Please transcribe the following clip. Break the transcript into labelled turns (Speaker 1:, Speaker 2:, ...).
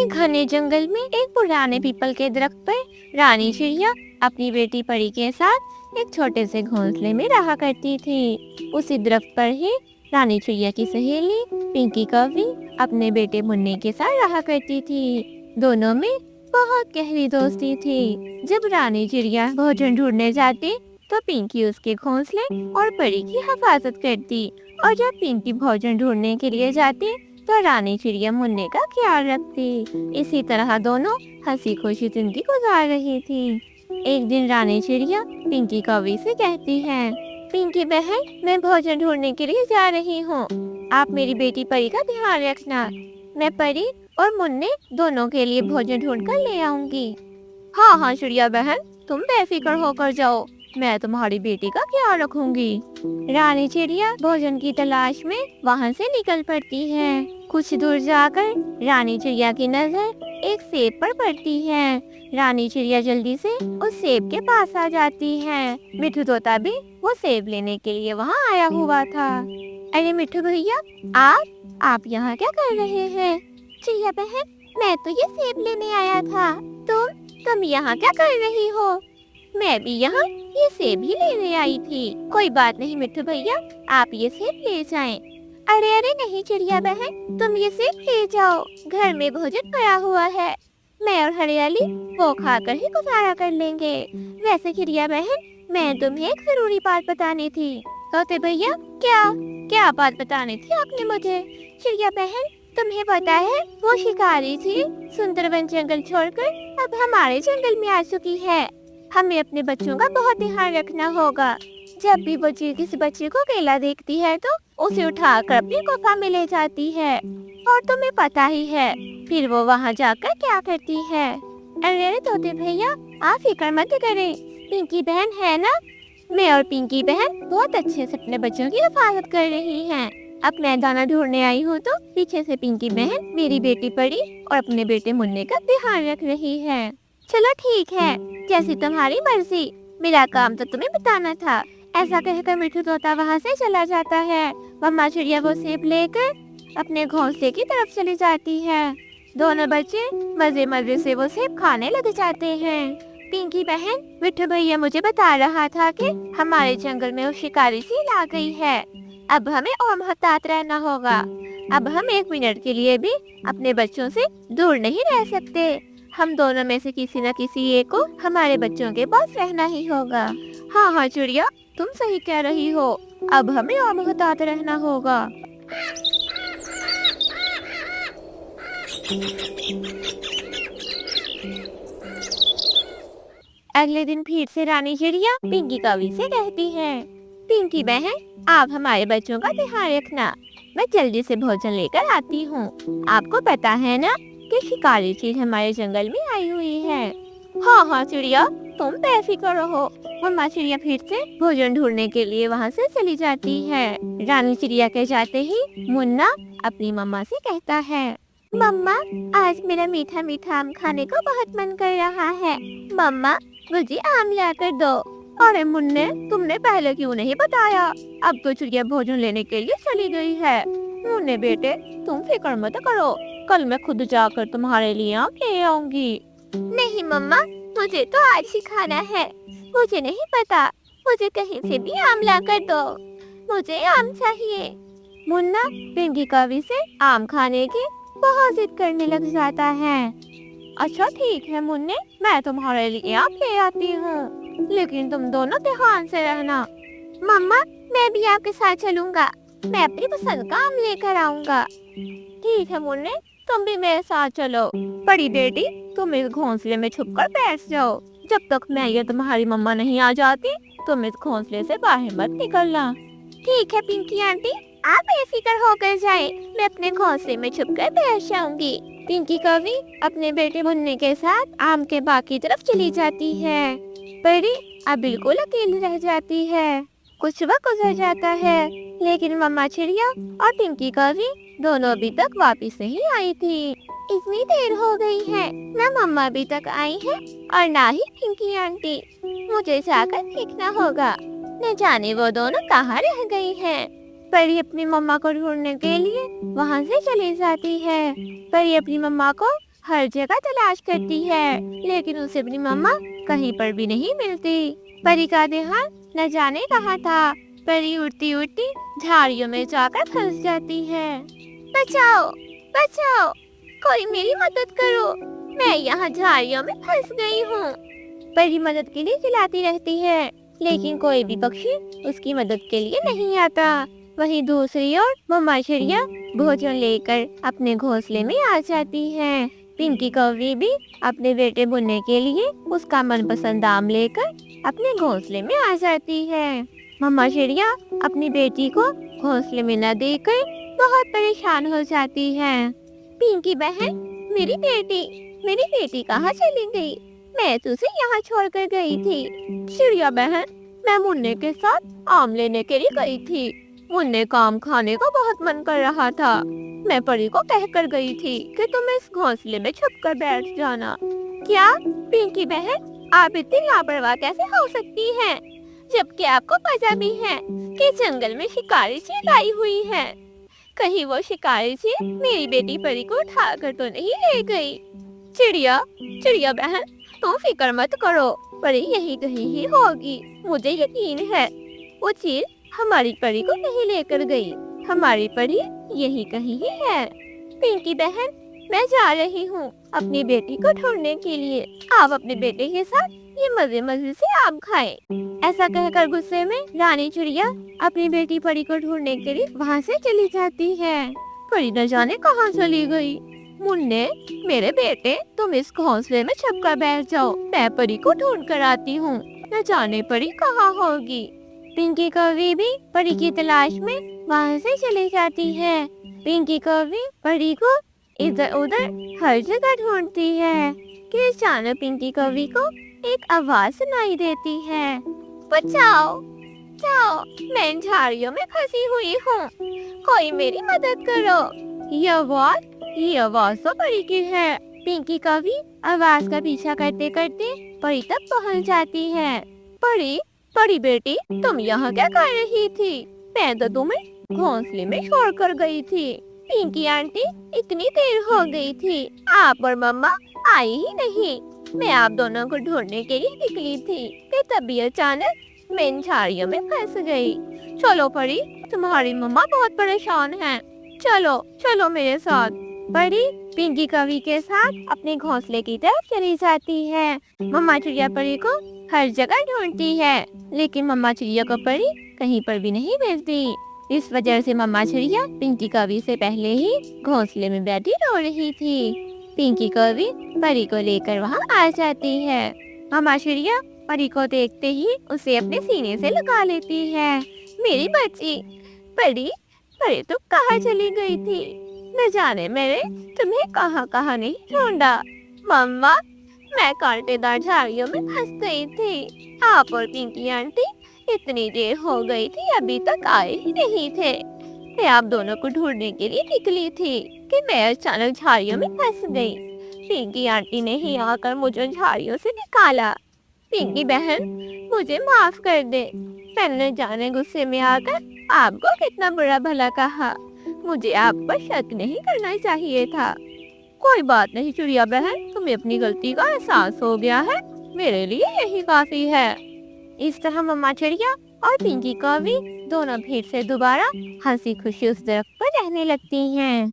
Speaker 1: ایک گھنے جنگل میں ایک پرانے پیپل کے درخت پر رانی چڑیا اپنی بیٹی پری کے ساتھ ایک چھوٹے سے گھونسلے میں رہا کرتی تھی۔ اسی درخت پر ہی رانی چڑیا کی سہیلی پنکی کوی اپنے بیٹے منّے کے ساتھ رہا کرتی تھی۔ دونوں میں بہت گہری دوستی تھی۔ جب رانی چڑیا بھوجن ڈھونڈنے جاتی تو پنکی اس کے گھونسلے اور پری کی حفاظت کرتی، اور جب پنکی بھوجن ڈھونڈنے کے لیے جاتی تو رانی چڑیا منّے کا خیال رکھتی۔ اسی طرح دونوں ہنسی خوشی زندگی گزار رہی تھی۔ ایک دن رانی چڑیا پنکی کوی سے کہتی ہے، پنکی بہن، میں بھوجن ڈھونڈنے کے لیے جا رہی ہوں، آپ میری بیٹی پری کا دھیان رکھنا۔ میں پری اور منّے دونوں کے لیے بھوجن ڈھونڈ کر لے آؤں گی۔ ہاں ہاں چڑیا بہن، تم بے فکر ہو کر جاؤ، میں تمہاری بیٹی کا خیال رکھوں گی۔ رانی چڑیا بھوجن کی تلاش میں وہاں سے نکل پڑتی ہے۔ کچھ دور جا کر رانی چڑیا کی نظر ایک سیب پر پڑتی ہے۔ رانی چڑیا جلدی سے اس سیب کے پاس آ جاتی ہے۔ مٹھو طوطا بھی وہ سیب لینے کے لیے وہاں آیا ہوا تھا۔ ارے مٹھو بھیا، آپ یہاں کیا کر رہے ہیں؟ چڑیا بہن، میں تو یہ سیب لینے آیا تھا، تم یہاں کیا کر رہی ہو؟ میں بھی یہاں یہ سیب ہی لینے آئی تھی۔ کوئی بات نہیں مٹھو بھیا، آپ یہ سیب لے جائیں۔ ارے نہیں چڑیا بہن، تم یہ سیب لے جاؤ، گھر میں بھوجن پڑا ہوا ہے، میں اور ہریالی وہ کھا کر ہی گزارا کر لیں گے۔ ویسے چڑیا بہن، میں تمہیں ایک ضروری بات بتانی تھی۔ طوطے بھیا، کیا بات بتانی تھی آپ نے مجھے؟ چڑیا بہن، تمہیں پتا ہے وہ شکاری تھی سندر ون جنگل چھوڑ کر اب ہمارے جنگل میں آ چکی ہے۔ ہمیں اپنے بچوں کا بہت دھیان رکھنا ہوگا۔ جب بھی وہ کسی بچے کو اکیلا دیکھتی ہے تو اسے اٹھا کر اپنی غفا میں لے جاتی ہے، اور تمہیں پتا ہی ہے پھر وہ وہاں جا کر کیا کرتی ہے۔ ارے طوطے بھیا، آپ فکر مت کریں، پنکی بہن ہے نا، میں اور پنکی بہن بہت اچھے سے اپنے بچوں کی حفاظت کر رہی ہیں۔ اب میں دانا ڈھونڈنے آئی ہوں تو پیچھے سے پنکی بہن میری بیٹی پری اور اپنے بیٹے منّے کا دھیان رکھ رہی ہے۔ چلو ٹھیک ہے، جیسی تمہاری مرضی، میرا کام تو تمہیں بتانا تھا۔ ایسا کہہ کر مٹھو طوطا وہاں سے چلا جاتا ہے۔ مما چڑیا وہ سیب لے کر اپنے گھونسلے کی طرف چلی جاتی ہے۔ دونوں بچے مزے سے وہ سیب کھانے لگ جاتے ہیں۔ پنکی بہن، مٹھو بھیا مجھے بتا رہا تھا کہ ہمارے جنگل میں وہ شکاری سیل آ گئی ہے۔ اب ہمیں اور محتاط رہنا ہوگا۔ اب ہم 1 منٹ کے لیے بھی اپنے بچوں سے دور نہیں رہ سکتے۔ ہم دونوں میں سے کسی نہ کسی ایک کو ہمارے بچوں کے پاس رہنا ہی ہوگا۔ ہاں چڑیا، تم صحیح کہہ رہی ہو، اب ہمیں اور محتاط رہنا ہوگا۔ اگلے دن پھر سے رانی چڑیا پنکی کوی سے کہتی ہے، پنکی بہن، آپ ہمارے بچوں کا دھیان رکھنا، میں جلدی سے بھوجن لے کر آتی ہوں۔ آپ کو پتا ہے نا کہ شکاری چیز ہمارے جنگل میں آئی ہوئی ہے۔ ہاں چڑیا، تم بے فکر رہو۔ مما چڑیا پھر سے بھوجن ڈھونڈنے کے لیے وہاں سے چلی جاتی ہے۔ رانی چڑیا کے جاتے ہی منا اپنی مما سے کہتا ہے، مما، آج میرا میٹھا میٹھا آم کھانے کو بہت من کر رہا ہے، مما مجھے آم لا کر دو۔ ارے منّے، تم نے پہلے کیوں نہیں بتایا؟ اب تو چڑیا بھوجن لینے کے لیے چلی گئی ہے۔ منّے بیٹے، تم فکر مت کرو، کل میں خود جا کر تمہارے لیے آم لے آؤں گی۔ نہیں مما، مجھے تو آج ہی کھانا ہے، مجھے نہیں پتا، مجھے کہیں سے بھی آم لا کر دو، مجھے آم چاہیے۔ منا پنکی کوی سے آم کھانے کی بہت ضد کرنے لگ جاتا ہے۔ اچھا ٹھیک ہے منّے، میں تمہارے لیے آم لے آتی ہوں، لیکن تم دونوں دھیان سے رہنا۔ مما، میں بھی آپ کے ساتھ چلوں گا، میں اپنی پسند کا آم لے کر آؤں گا۔ ٹھیک ہے منّے، تم بھی میرے ساتھ چلو۔ بڑی بیٹی، تم اس گھونسلے میں چھپ کر بیٹھ جاؤ، جب تک میں یا تمہاری مما نہیں آ جاتی تم اس گھونسلے سے باہر مت نکلنا۔ ٹھیک ہے پنکی آنٹی، آپ بے فکر ہو کر جائیں، میں اپنے گھونسلے میں چھپ کر بیٹھ جاؤں گی۔ پنکی کوی اپنے بیٹے منّے کے ساتھ آم کے باغ کی طرف چلی جاتی ہے۔ پری اب بالکل اکیلی رہ جاتی ہے۔ کچھ وقت گزر جاتا ہے، لیکن مما چڑیا اور پنکی کوی دونوں ابھی تک واپس نہیں آئی تھی۔ اتنی دیر ہو گئی ہے، نہ مما ابھی تک آئی ہے اور نہ ہی پنکی آنٹی، مجھے جا کر دیکھنا ہوگا، نہ جانے وہ دونوں کہاں رہ گئی ہیں۔ پری اپنی مما کو ڈھونڈنے کے لیے وہاں سے چلی جاتی ہے۔ پری اپنی مما کو ہر جگہ تلاش کرتی ہے لیکن اسے اپنی مما کہیں پر بھی نہیں ملتی۔ پری کا دھیان نہ جانے کہاں تھا۔ پری اڑتی اڑتی جھاڑیوں میں جا کر پھنس جاتی ہے۔ بچاؤ بچاؤ، کوئی میری مدد کرو، میں یہاں جھاڑیوں میں پھنس گئی ہوں۔ پری مدد کے لیے چلاتی رہتی ہے لیکن کوئی بھی پکشی اس کی مدد کے لیے نہیں آتا۔ وہیں دوسری اور مما چڑیا بھوجن لے کر اپنے گھونسلے میں آ جاتی ہے۔ پنکی کوری بھی اپنے بیٹے بننے کے لیے اس کا من پسند آم لے کر اپنے گھونسلے میں آ جاتی ہے۔ مما چڑیا اپنی بیٹی کو گھونسلے میں نہ دیکھ کر بہت پریشان ہو جاتی ہے۔ پنکی بہن، میری بیٹی کہاں چلی گئی؟ میں تو اسے یہاں چھوڑ کر گئی تھی۔ چڑیا بہن، میں منّے کے ساتھ آم لینے کے لیے گئی تھی۔ منّے کا آم کھانے کو بہت من کر رہا تھا۔ میں پری کو کہہ کر گئی تھی کہ تم اس گھونسلے میں چھپ کر بیٹھ جانا۔ کیا پنکی بہن، آپ اتنی لاپرواہ کیسے ہو سکتی ہیں جبکہ آپ کو پتا بھی ہے کہ جنگل میں شکاری چیل آئی ہوئی ہے؟ کہیں وہ شکاری چیل میری بیٹی پری کو اٹھا کر تو نہیں لے گئی؟ چڑیا بہن، تم فکر مت کرو، پری یہی کہیں ہی ہوگی۔ مجھے یقین ہے وہ چیل ہماری پری کو نہیں لے کر گئی۔ ہماری پری یہی کہیں ہی ہے۔ پنکی بہن، میں جا رہی ہوں اپنی بیٹی کو ڈھونڈنے کے لیے۔ آپ اپنے بیٹے کے ساتھ یہ مزے سے آم کھائیں۔ ایسا کہہ کر غصے میں رانی چڑیا اپنی بیٹی پری کو ڈھونڈنے کے لیے وہاں سے چلی جاتی ہے۔ پری نہ جانے کہاں چلی گئی۔ منّے، میرے بیٹے، تم اس گھونسلے میں چھپ کر بیٹھ جاؤ، میں پری کو ڈھونڈ کر آتی ہوں، نہ جانے پری کہاں ہوگی۔ پنکی کوری بھی پری کی تلاش میں وہاں سے چلی جاتی ہے۔ پنکی کوری پری کو ادھر ادھر ہر جگہ ڈھونڈتی ہے کہ اچانک پنکی کوری کو ایک آواز سنائی دیتی ہے۔ بچاؤ بچاؤ، میں ان جھاڑیوں میں پھنسی ہوئی ہوں، کوئی میری مدد کرو۔ یہ آواز تو پری کی ہے۔ پنکی کوری آواز کا پیچھا کرتے کرتے پری تک پہنچ جاتی ہے۔ پری بیٹی، تم یہاں کیا کر رہی تھی؟ میں تو تمہیں گھونسلے میں چھوڑ کر گئی تھی۔ پنکی آنٹی، اتنی دیر ہو گئی تھی، آپ اور مما آئی ہی نہیں۔ میں آپ دونوں کو ڈھونڈنے کے لیے نکلی تھی کہ تبھی اچانک میں ان جھاڑیوں میں پھنس گئی۔ چلو پری، تمہاری مما بہت پریشان ہیں، چلو میرے ساتھ۔ پری پنکی کوری کے ساتھ اپنے گھونسلے کی طرف چلی جاتی ہے۔ مما چڑیا پری کو ہر جگہ ڈھونڈتی ہے لیکن مما چڑیا کو پری کہیں پر بھی نہیں ملتی۔ اس وجہ سے مما چڑیا پنکی کوری سے پہلے ہی گھونسلے میں بیٹھی رو رہی تھی۔ پنکی کوری پری کو لے کر وہاں آ جاتی ہے۔ مما چڑیا پری کو دیکھتے ہی اسے اپنے سینے سے لگا لیتی ہے۔ میری بچی پری تم کہاں چلی گئی تھی؟ نہ جانے میں نے تمہیں کہاں نہیں ڈھونڈا۔ مما، میں کانٹے دار جھاڑیوں میں پھنس گئی تھی۔ آپ اور پنکی آنٹی اتنی دیر ہو گئی تھی، ابھی تک آئے ہی نہیں تھے۔ میں آپ دونوں کو ڈھونڈنے کے لیے نکلی تھی کہ میں اچانک جھاڑیوں میں پھنس گئی۔ پنکی آنٹی نے ہی آ کر مجھے جھاڑیوں سے نکالا۔ پنکی بہن، مجھے معاف کر دے، میں نے جانے غصے میں آ کر آپ کو کتنا برا بھلا کہا۔ مجھے آپ پر شک نہیں کرنا چاہیے تھا۔ کوئی بات نہیں چڑیا بہن، تمہیں اپنی غلطی کا احساس ہو گیا ہے، میرے لیے یہی کافی ہے۔ اس طرح مما چڑیا اور پنکی کوری دونوں پھر سے دوبارہ ہنسی خوشی اس درخت پر رہنے لگتی ہیں۔